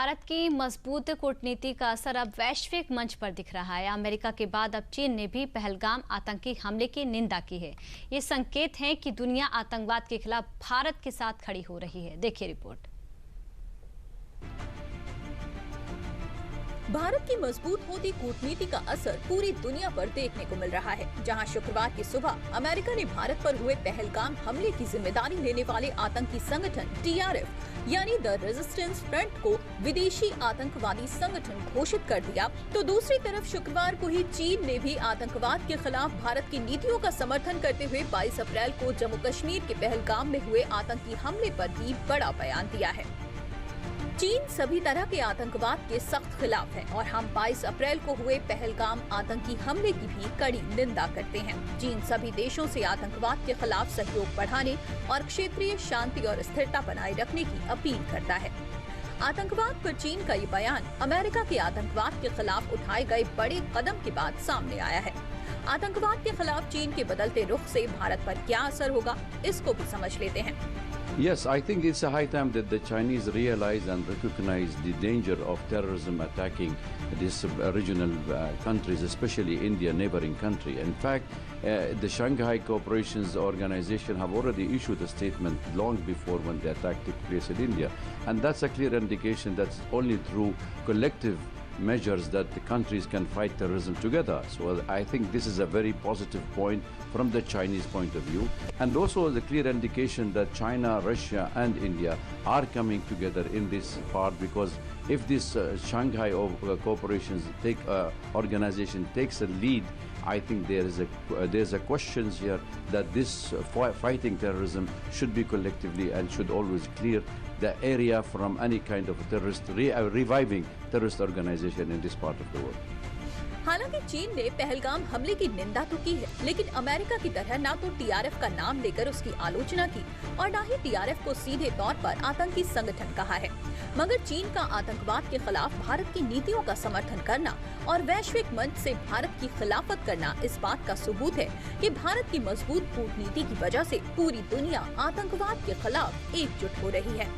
भारत की मजबूत कूटनीति का असर अब वैश्विक मंच पर दिख रहा है। अमेरिका के बाद अब चीन ने भी पहलगाम आतंकी हमले की निंदा की है। ये संकेत है कि दुनिया आतंकवाद के खिलाफ भारत के साथ खड़ी हो रही है। देखिए रिपोर्ट। भारत की मजबूत होती कूटनीति का असर पूरी दुनिया पर देखने को मिल रहा है। जहां शुक्रवार की सुबह अमेरिका ने भारत पर हुए पहलगाम हमले की जिम्मेदारी लेने वाले आतंकी संगठन TRF यानी द रेजिस्टेंस फ्रंट को विदेशी आतंकवादी संगठन घोषित कर दिया, तो दूसरी तरफ शुक्रवार को ही चीन ने भी आतंकवाद के खिलाफ भारत की नीतियों का समर्थन करते हुए 22 अप्रैल को जम्मू कश्मीर के पहलगाम में हुए आतंकी हमले पर भी बड़ा बयान दिया है। चीन सभी तरह के आतंकवाद के सख्त खिलाफ है और हम 22 अप्रैल को हुए पहलगाम आतंकी हमले की भी कड़ी निंदा करते हैं। चीन सभी देशों से आतंकवाद के खिलाफ सहयोग बढ़ाने और क्षेत्रीय शांति और स्थिरता बनाए रखने की अपील करता है। आतंकवाद पर चीन का ये बयान अमेरिका के आतंकवाद के खिलाफ उठाए गए बड़े कदम के बाद सामने आया है। आतंकवाद के खिलाफ चीन के बदलते रुख से भारत पर क्या असर होगा, इसको भी समझ लेते हैं। Yes, I think it's a high time that the Chinese realize and recognize the danger of terrorism attacking these regional countries, especially India, neighboring country. In fact, the Shanghai Cooperation Organization have already issued a statement long before when the attack took place in India. And that's a clear indication that only through collective measures that the countries can fight terrorism together. So I think this is a very positive point from the Chinese point of view, and also the clear indication that China, Russia and India are coming together in this part, because if this Shanghai Cooperation organization takes a lead, I think there's a question here that this fighting terrorism should be collectively and should always clear the area from any kind of terrorist reviving terrorist organization in this part of the world. हालांकि चीन ने पहलगाम हमले की निंदा तो की है, लेकिन अमेरिका की तरह ना तो TRF का नाम लेकर उसकी आलोचना की और ना ही TRF को सीधे तौर पर आतंकी संगठन कहा है। मगर चीन का आतंकवाद के खिलाफ भारत की नीतियों का समर्थन करना और वैश्विक मंच से भारत की खिलाफत करना इस बात का सबूत है कि भारत की मजबूत कूटनीति की वजह से पूरी दुनिया आतंकवाद के खिलाफ एकजुट हो रही है।